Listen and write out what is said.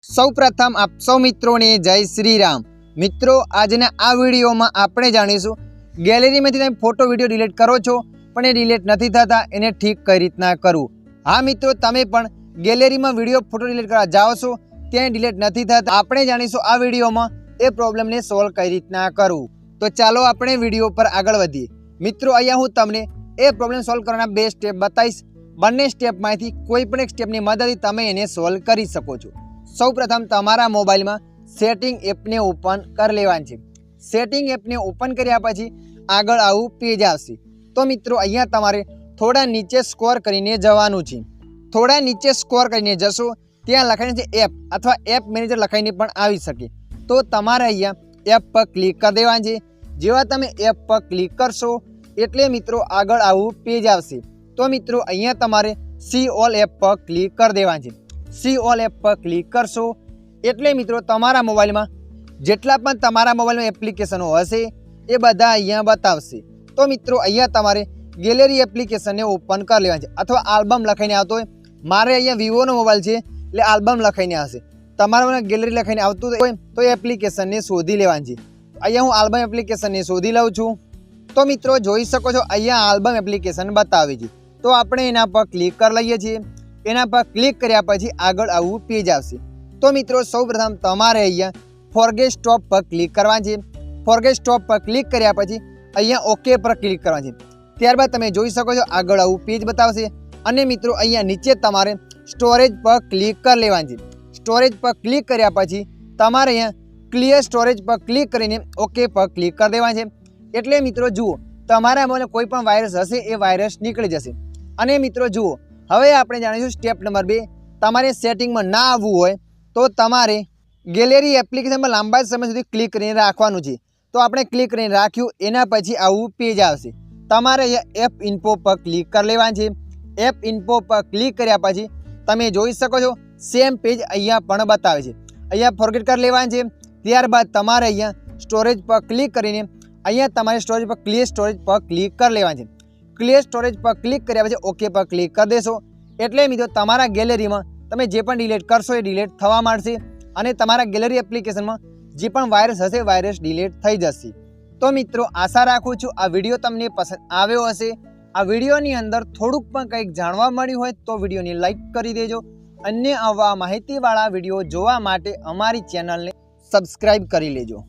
સૌ પ્રથમ આપ સૌ મિત્રોને જય શ્રી રામ। મિત્રો આજના આ વિડીયોમાં આપણે જાણીશું ગેલેરીમાંથી તમે ફોટો વિડીયો ડિલીટ કરો છો પણ એ ડિલીટ નથી થતા, એને ઠીક કઈ રીતના કરવું। હા મિત્રો, તમે પણ ગેલેરીમાં વિડીયો ફોટો ડિલીટ કરવા જાઓ છો ત્યાં ડિલીટ નથી થતા, આપણે જાણીશું આ વિડીયોમાં એ પ્રોબ્લેમને સોલ્વ કઈ રીતના કરવું। તો ચાલો આપણે વિડીયો પર આગળ વધીએ। મિત્રો અહીંયા હું તમને એ પ્રોબ્લેમ સોલ્વ કરવાના 2 સ્ટેપ બતાવીશ। બંને સ્ટેપમાંથી કોઈ પણ એક સ્ટેપની મદદથી તમે એને સોલ્વ કરી શકો છો। સૌપ્રથમ તમારા મોબાઈલમાં સેટિંગ એપને ઓપન કરી લેવાની છે। સેટિંગ એપને ઓપન કર્યા પછી આગળ આવું પેજ આવશે। તો મિત્રો અહીંયા તમારે થોડા નીચે સ્ક્રોલ કરીને જવાનું છે। થોડા નીચે સ્ક્રોલ કરીને જશો ત્યાં લખાઈને છે એપ અથવા એપ મેનેજર લખાઈને પણ આવી શકે। તો તમારે અહીંયા એપ પર ક્લિક કરી દેવાનું છે। જેવા તમે એપ પર ક્લિક કરશો એટલે મિત્રો આગળ આવું પેજ આવશે। તો મિત્રો અહીંયા તમારે સી ઓલ એપ પર ક્લિક કરી દેવાનું છે। સી ઓલ એપ પર ક્લિક કરશો એટલે મિત્રો તમારા મોબાઈલમાં જેટલા પણ તમારા મોબાઈલમાં એપ્લિકેશનો હશે એ બધા અહીંયા બતાવશે। તો મિત્રો અહીંયા તમારે ગેલેરી એપ્લિકેશનને ઓપન કરી લેવાની છે અથવા આલ્બમ લખાઈને આવતો હોય। મારે અહીંયા વિવોનો મોબાઈલ છે એટલે આલ્બમ લખાઈને આવશે। તમારા ગેલેરી લખાઈને આવતું હોય તો એ એપ્લિકેશનને શોધી લેવાની છે। અહીંયા હું આલ્બમ એપ્લિકેશનને શોધી લઉં છું। તો મિત્રો જોઈ શકો છો અહીંયા આલ્બમ એપ્લિકેશન બતાવે છે। તો આપણે એના પર ક્લિક કરી લઈએ છીએ। એના પર ક્લિક કર્યા પછી આગળ આવું પેજ આવશે। તો મિત્રો સૌપ્રથમ તમારે અહીંયા ફોરગેટ સ્ટોપ પર ક્લિક કરવાનું છે। ફોરગેટ સ્ટોપ પર ક્લિક કર્યા પછી અહીંયા ઓકે પર ક્લિક કરવાનું છે। ત્યારબાદ તમે જોઈ શકો છો આગળ આવું પેજ બતાવશે અને મિત્રો અહીંયા નીચે તમારે સ્ટોરેજ પર ક્લિક કરી લેવાનું છે। સ્ટોરેજ પર ક્લિક કર્યા પછી તમારે અહીંયા ક્લિયર સ્ટોરેજ પર ક્લિક કરીને ઓકે પર ક્લિક કરી દેવાનું છે। એટલે મિત્રો જુઓ તમારા મોબાઈલમાં કોઈ પણ વાયરસ હશે એ વાયરસ નીકળી જશે। અને મિત્રો જુઓ હવે આપણે જાણીશું સ્ટેપ નંબર 2। તમારે સેટિંગમાં ના આવવું હોય તો તમારે ગેલેરી એપ્લિકેશનમાં લાંબા સમય સુધી ક્લિક કરીને રાખવાનું છે। તો આપણે ક્લિક કરીને રાખ્યું, એના પછી આવું પેજ આવશે। તમારે અહીંયા એપ ઇન્ફો પર ક્લિક કરી લેવાનું છે। એપ ઇન્ફો પર ક્લિક કર્યા પછી તમે જોઈ શકો છો સેમ પેજ અહીંયા પણ બતાવે છે। અહીંયા ફોરગેટ કરી લેવાનું છે। ત્યારબાદ તમારે અહીંયા સ્ટોરેજ પર ક્લિક કરીને અહીંયા તમારે સ્ટોરેજ પર ક્લિયર સ્ટોરેજ પર ક્લિક કરી લેવાનું છે। ક્લિયર સ્ટોરેજ પર ક્લિક કર્યા પછી ઓકે પર ક્લિક કરી દેશો એટલે મિત્રો તમારા ગેલેરીમાં તમે જે પણ ડિલીટ કરશો એ ડિલીટ થવા માંડશે અને તમારા ગેલેરી એપ્લિકેશનમાં જે પણ વાયરસ હશે વાયરસ ડિલીટ થઈ જશે। તો મિત્રો આશા રાખું છું આ વિડીયો તમને પસંદ આવ્યો હશે। આ વિડીયોની અંદર થોડુંક પણ કંઈક જાણવા મળ્યું હોય તો વિડીયોને લાઈક કરી દેજો। અન્ય આવા માહિતીવાળા વિડીયો જોવા માટે અમારી ચેનલને સબસ્ક્રાઈબ કરી લેજો।